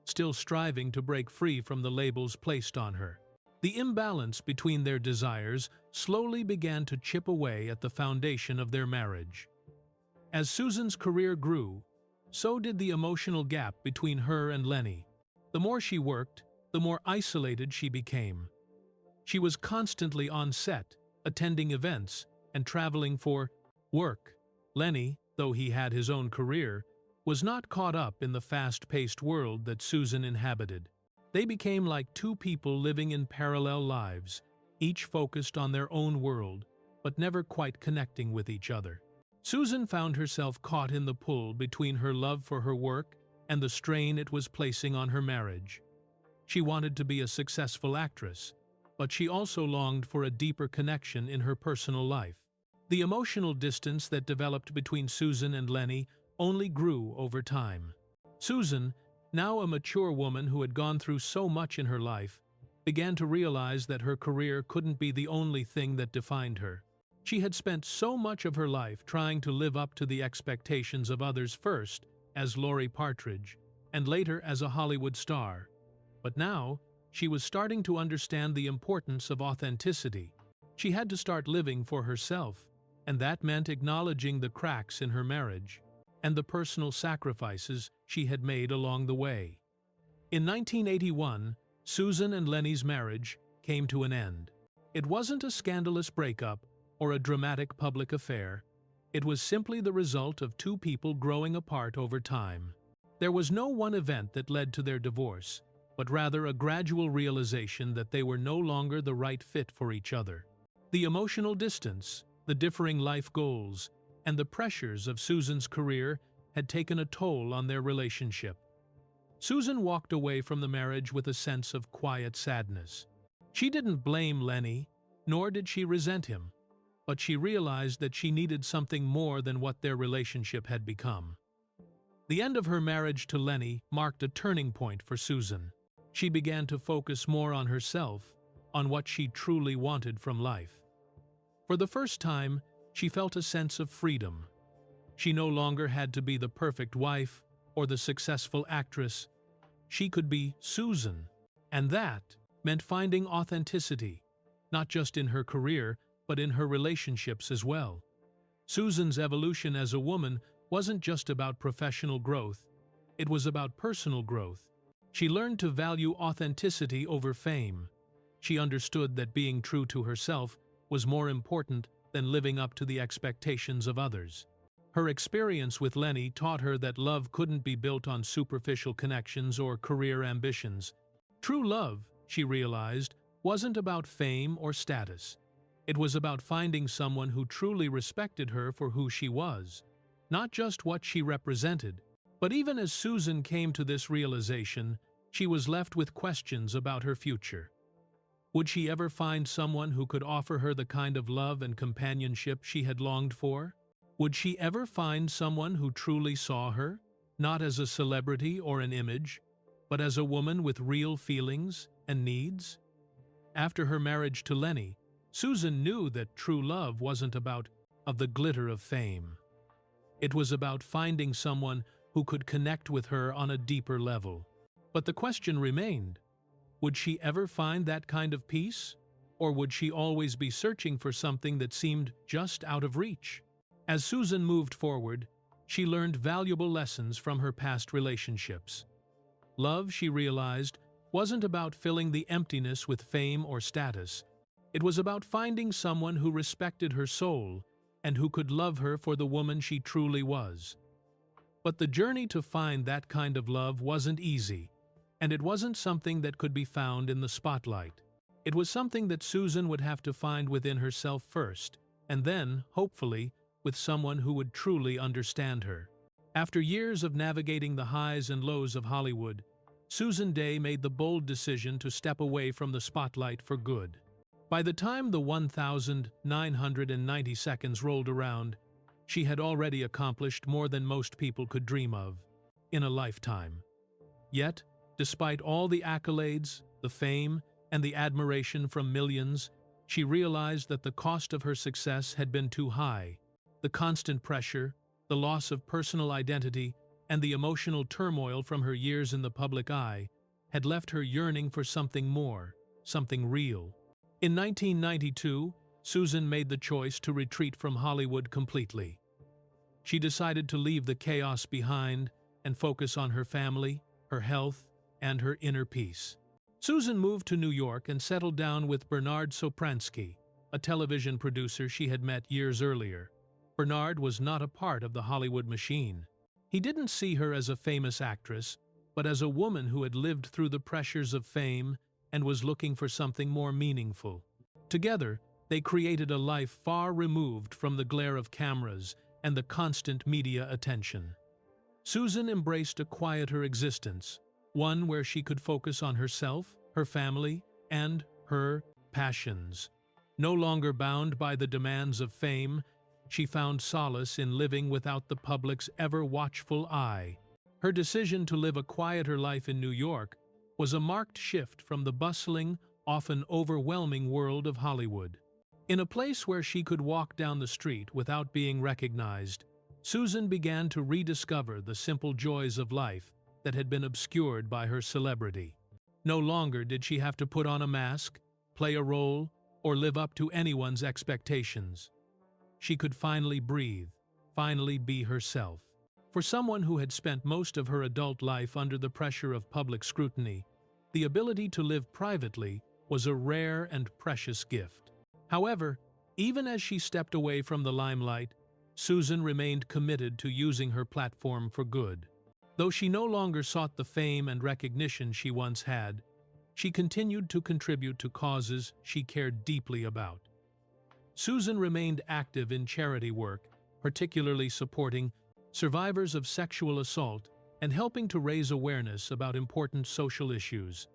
still striving to break free from the labels placed on her. The imbalance between their desires slowly began to chip away at the foundation of their marriage. As Susan's career grew, so did the emotional gap between her and Lenny. The more she worked, the more isolated she became. She was constantly on set, attending events, and traveling for work. Lenny, though he had his own career, was not caught up in the fast-paced world that Susan inhabited. They became like two people living in parallel lives, each focused on their own world, but never quite connecting with each other. Susan found herself caught in the pull between her love for her work and the strain it was placing on her marriage. She wanted to be a successful actress, but she also longed for a deeper connection in her personal life. The emotional distance that developed between Susan and Lenny only grew over time. Susan, now a mature woman who had gone through so much in her life, began to realize that her career couldn't be the only thing that defined her. She had spent so much of her life trying to live up to the expectations of others, first as Laurie Partridge, and later as a Hollywood star. But now, she was starting to understand the importance of authenticity. She had to start living for herself, and that meant acknowledging the cracks in her marriage and the personal sacrifices she had made along the way. In 1981, Susan and Lenny's marriage came to an end. It wasn't a scandalous breakup or a dramatic public affair. It was simply the result of two people growing apart over time. There was no one event that led to their divorce, but rather a gradual realization that they were no longer the right fit for each other. The emotional distance, the differing life goals, and the pressures of Susan's career had taken a toll on their relationship. Susan walked away from the marriage with a sense of quiet sadness. She didn't blame Lenny, nor did she resent him, but she realized that she needed something more than what their relationship had become. The end of her marriage to Lenny marked a turning point for Susan. She began to focus more on herself, on what she truly wanted from life. For the first time, she felt a sense of freedom. She no longer had to be the perfect wife or the successful actress. She could be Susan, and that meant finding authenticity, not just in her career, but in her relationships as well. Susan's evolution as a woman wasn't just about professional growth, it was about personal growth. She learned to value authenticity over fame. She understood that being true to herself was more important than living up to the expectations of others. Her experience with Lenny taught her that love couldn't be built on superficial connections or career ambitions. True love, she realized, wasn't about fame or status. It was about finding someone who truly respected her for who she was, not just what she represented. But even as Susan came to this realization, she was left with questions about her future. Would she ever find someone who could offer her the kind of love and companionship she had longed for? Would she ever find someone who truly saw her, not as a celebrity or an image, but as a woman with real feelings and needs? After her marriage to Lenny, Susan knew that true love wasn't about the glitter of fame. It was about finding someone who could connect with her on a deeper level. But the question remained, would she ever find that kind of peace? Or would she always be searching for something that seemed just out of reach? As Susan moved forward, she learned valuable lessons from her past relationships. Love, she realized, wasn't about filling the emptiness with fame or status. It was about finding someone who respected her soul and who could love her for the woman she truly was. But the journey to find that kind of love wasn't easy, and it wasn't something that could be found in the spotlight. It was something that Susan would have to find within herself first, and then, hopefully, with someone who would truly understand her. After years of navigating the highs and lows of Hollywood, Susan Dey made the bold decision to step away from the spotlight for good. By the time the 1,990 seconds rolled around, she had already accomplished more than most people could dream of in a lifetime. Yet, despite all the accolades, the fame, and the admiration from millions, she realized that the cost of her success had been too high. The constant pressure, the loss of personal identity, and the emotional turmoil from her years in the public eye had left her yearning for something more, something real. In 1992, Susan made the choice to retreat from Hollywood completely. She decided to leave the chaos behind and focus on her family, her health, and her inner peace. Susan moved to New York and settled down with Bernard Sopransky, a television producer she had met years earlier. Bernard was not a part of the Hollywood machine. He didn't see her as a famous actress, but as a woman who had lived through the pressures of fame and was looking for something more meaningful. Together, they created a life far removed from the glare of cameras and the constant media attention. Susan embraced a quieter existence, one where she could focus on herself, her family, and her passions. No longer bound by the demands of fame, she found solace in living without the public's ever-watchful eye. Her decision to live a quieter life in New York was a marked shift from the bustling, often overwhelming world of Hollywood. In a place where she could walk down the street without being recognized, Susan began to rediscover the simple joys of life that had been obscured by her celebrity. No longer did she have to put on a mask, play a role, or live up to anyone's expectations. She could finally breathe, finally be herself. For someone who had spent most of her adult life under the pressure of public scrutiny, the ability to live privately was a rare and precious gift. However, even as she stepped away from the limelight, Susan remained committed to using her platform for good. Though she no longer sought the fame and recognition she once had, she continued to contribute to causes she cared deeply about. Susan remained active in charity work, particularly supporting survivors of sexual assault and helping to raise awareness about important social issues.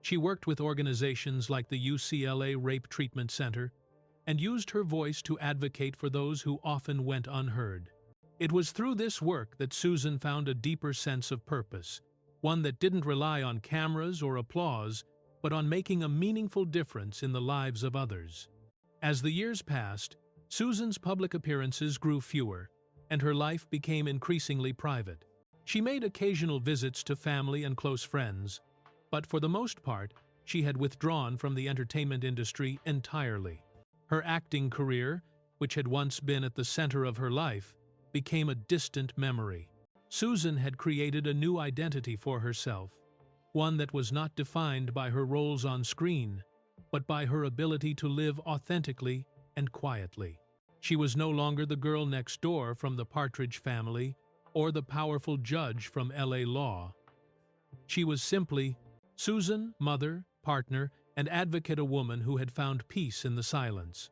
She worked with organizations like the UCLA Rape Treatment Center and used her voice to advocate for those who often went unheard. It was through this work that Susan found a deeper sense of purpose, one that didn't rely on cameras or applause, but on making a meaningful difference in the lives of others. As the years passed, Susan's public appearances grew fewer, and her life became increasingly private. She made occasional visits to family and close friends, but for the most part, she had withdrawn from the entertainment industry entirely. Her acting career, which had once been at the center of her life, became a distant memory. Susan had created a new identity for herself, one that was not defined by her roles on screen, but by her ability to live authentically and quietly. She was no longer the girl next door from the Partridge Family or the powerful judge from LA Law. She was simply Susan, mother, partner, and advocate, a woman who had found peace in the silence.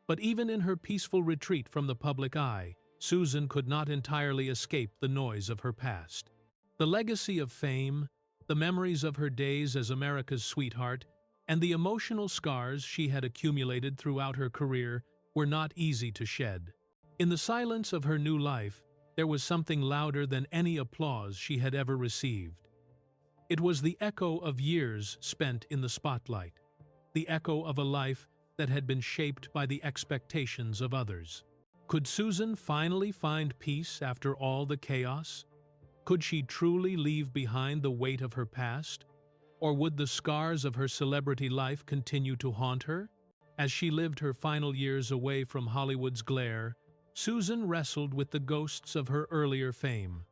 But even in her peaceful retreat from the public eye, Susan could not entirely escape the noise of her past. The legacy of fame, the memories of her days as America's sweetheart, and the emotional scars she had accumulated throughout her career were not easy to shed. In the silence of her new life, there was something louder than any applause she had ever received. It was the echo of years spent in the spotlight, the echo of a life that had been shaped by the expectations of others. Could Susan finally find peace after all the chaos? Could she truly leave behind the weight of her past? Or would the scars of her celebrity life continue to haunt her? As she lived her final years away from Hollywood's glare, Susan wrestled with the ghosts of her earlier fame.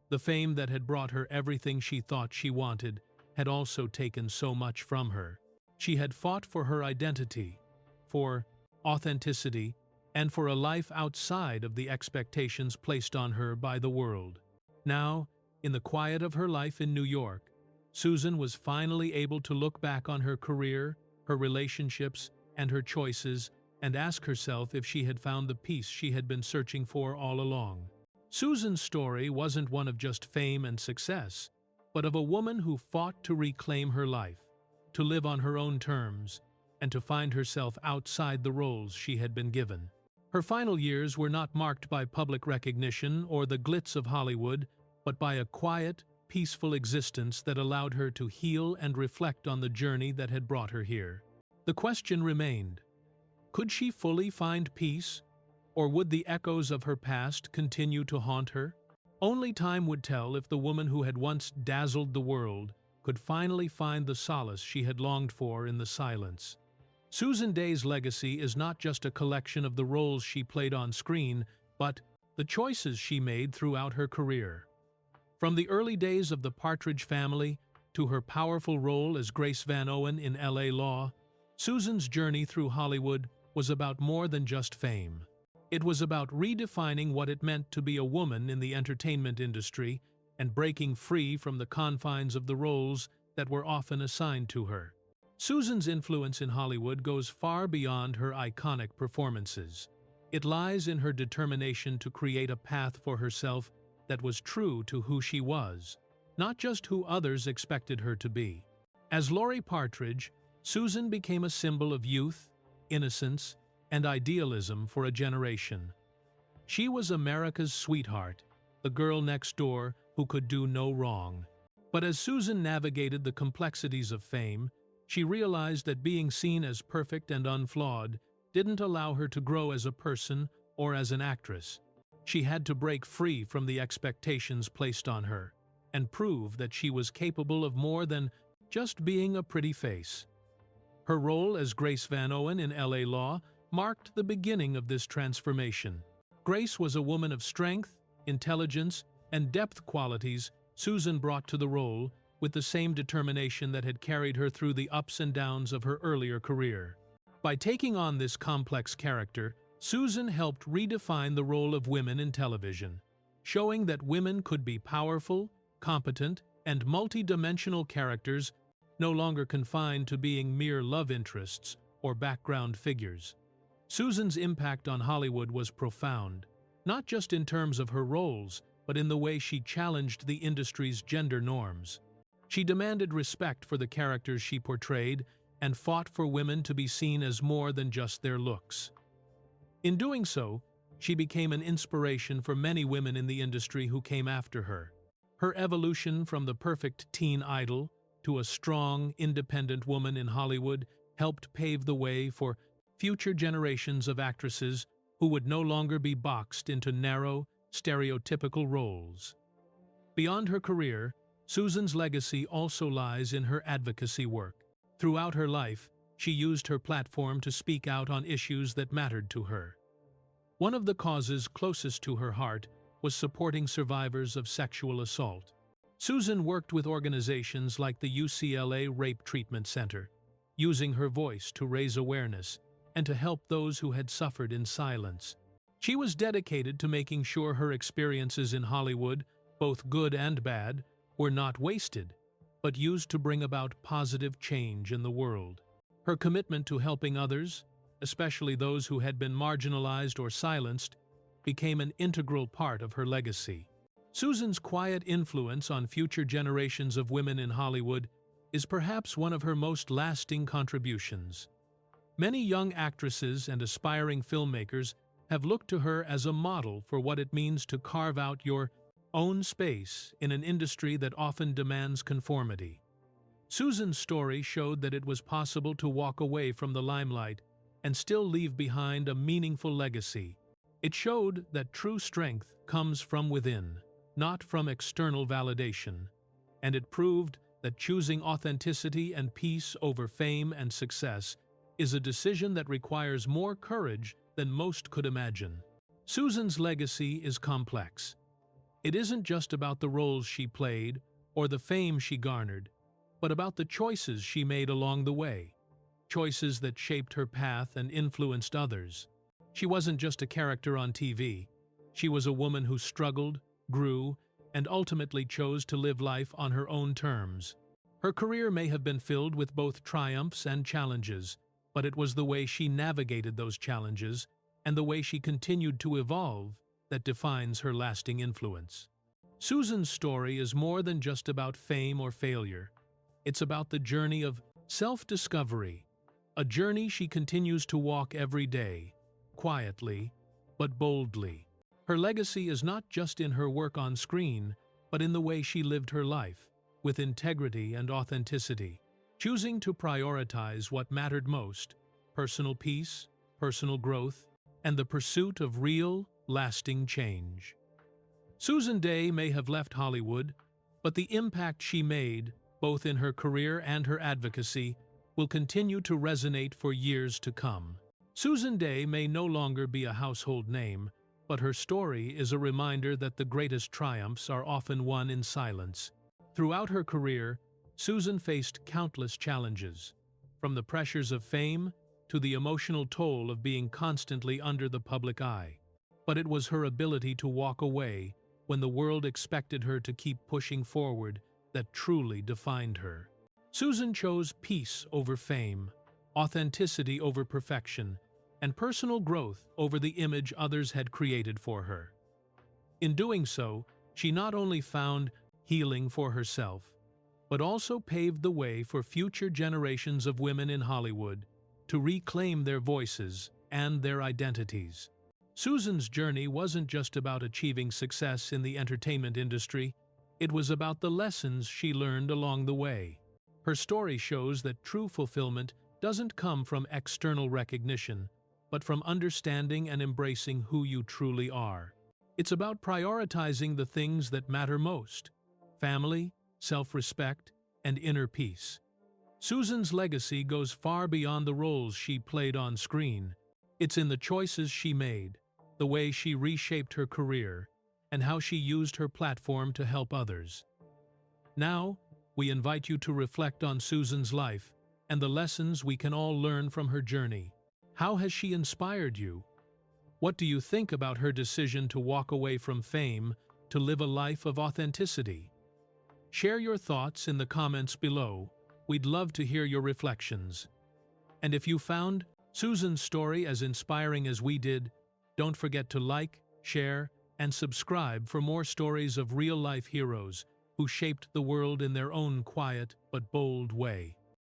The fame that had brought her everything she thought she wanted had also taken so much from her. She had fought for her identity, for authenticity, and for a life outside of the expectations placed on her by the world. Now, in the quiet of her life in New York, Susan was finally able to look back on her career, her relationships, and her choices, and ask herself if she had found the peace she had been searching for all along. Susan's story wasn't one of just fame and success, but of a woman who fought to reclaim her life, to live on her own terms, and to find herself outside the roles she had been given. Her final years were not marked by public recognition or the glitz of Hollywood, but by a quiet, peaceful existence that allowed her to heal and reflect on the journey that had brought her here. The question remained: could she fully find peace, or would the echoes of her past continue to haunt her? Only time would tell if the woman who had once dazzled the world could finally find the solace she had longed for in the silence. Susan Dey's legacy is not just a collection of the roles she played on screen, but the choices she made throughout her career. From the early days of the Partridge Family to her powerful role as Grace Van Owen in LA Law, Susan's journey through Hollywood was about more than just fame. It was about redefining what it meant to be a woman in the entertainment industry and breaking free from the confines of the roles that were often assigned to her. Susan's influence in Hollywood goes far beyond her iconic performances. It lies in her determination to create a path for herself that was true to who she was, not just who others expected her to be. As Laurie Partridge, Susan became a symbol of youth, innocence, and idealism for a generation. She was America's sweetheart, the girl next door who could do no wrong. But as Susan navigated the complexities of fame, she realized that being seen as perfect and unflawed didn't allow her to grow as a person or as an actress. She had to break free from the expectations placed on her and prove that she was capable of more than just being a pretty face. Her role as Grace Van Owen in LA Law marked the beginning of this transformation. Grace was a woman of strength, intelligence, and depth, qualities Susan brought to the role with the same determination that had carried her through the ups and downs of her earlier career. By taking on this complex character, Susan helped redefine the role of women in television, showing that women could be powerful, competent, and multi-dimensional characters, no longer confined to being mere love interests or background figures. Susan's impact on Hollywood was profound, not just in terms of her roles, but in the way she challenged the industry's gender norms. She demanded respect for the characters she portrayed and fought for women to be seen as more than just their looks. In doing so, she became an inspiration for many women in the industry who came after her. Her evolution from the perfect teen idol to a strong, independent woman in Hollywood helped pave the way for future generations of actresses who would no longer be boxed into narrow, stereotypical roles. Beyond her career, Susan's legacy also lies in her advocacy work. Throughout her life, she used her platform to speak out on issues that mattered to her. One of the causes closest to her heart was supporting survivors of sexual assault. Susan worked with organizations like the UCLA Rape Treatment Center, using her voice to raise awareness and to help those who had suffered in silence. She was dedicated to making sure her experiences in Hollywood, both good and bad, were not wasted, but used to bring about positive change in the world. Her commitment to helping others, especially those who had been marginalized or silenced, became an integral part of her legacy. Susan's quiet influence on future generations of women in Hollywood is perhaps one of her most lasting contributions. Many young actresses and aspiring filmmakers have looked to her as a model for what it means to carve out your own space in an industry that often demands conformity. Susan's story showed that it was possible to walk away from the limelight and still leave behind a meaningful legacy. It showed that true strength comes from within, not from external validation, and it proved that choosing authenticity and peace over fame and success is a decision that requires more courage than most could imagine. Susan's legacy is complex. It isn't just about the roles she played or the fame she garnered, but about the choices she made along the way, choices that shaped her path and influenced others. She wasn't just a character on TV. She was a woman who struggled, grew, and ultimately chose to live life on her own terms. Her career may have been filled with both triumphs and challenges, but it was the way she navigated those challenges and the way she continued to evolve that defines her lasting influence. Susan's story is more than just about fame or failure. It's about the journey of self-discovery, a journey she continues to walk every day, quietly, but boldly. Her legacy is not just in her work on screen, but in the way she lived her life, with integrity and authenticity, choosing to prioritize what mattered most: personal peace, personal growth, and the pursuit of real, lasting change. Susan Dey may have left Hollywood, but the impact she made, both in her career and her advocacy, will continue to resonate for years to come. Susan Dey may no longer be a household name, but her story is a reminder that the greatest triumphs are often won in silence. Throughout her career, Susan faced countless challenges, from the pressures of fame to the emotional toll of being constantly under the public eye. But it was her ability to walk away when the world expected her to keep pushing forward that truly defined her. Susan chose peace over fame, authenticity over perfection, and personal growth over the image others had created for her. In doing so, she not only found healing for herself, but also paved the way for future generations of women in Hollywood to reclaim their voices and their identities. Susan's journey wasn't just about achieving success in the entertainment industry, it was about the lessons she learned along the way. Her story shows that true fulfillment doesn't come from external recognition, but from understanding and embracing who you truly are. It's about prioritizing the things that matter most: family, self-respect, and inner peace. Susan's legacy goes far beyond the roles she played on screen. It's in the choices she made, the way she reshaped her career, and how she used her platform to help others. Now, we invite you to reflect on Susan's life and the lessons we can all learn from her journey. How has she inspired you? What do you think about her decision to walk away from fame to live a life of authenticity? Share your thoughts in the comments below. We'd love to hear your reflections. And if you found Susan's story as inspiring as we did, don't forget to like, share, and subscribe for more stories of real-life heroes who shaped the world in their own quiet but bold way.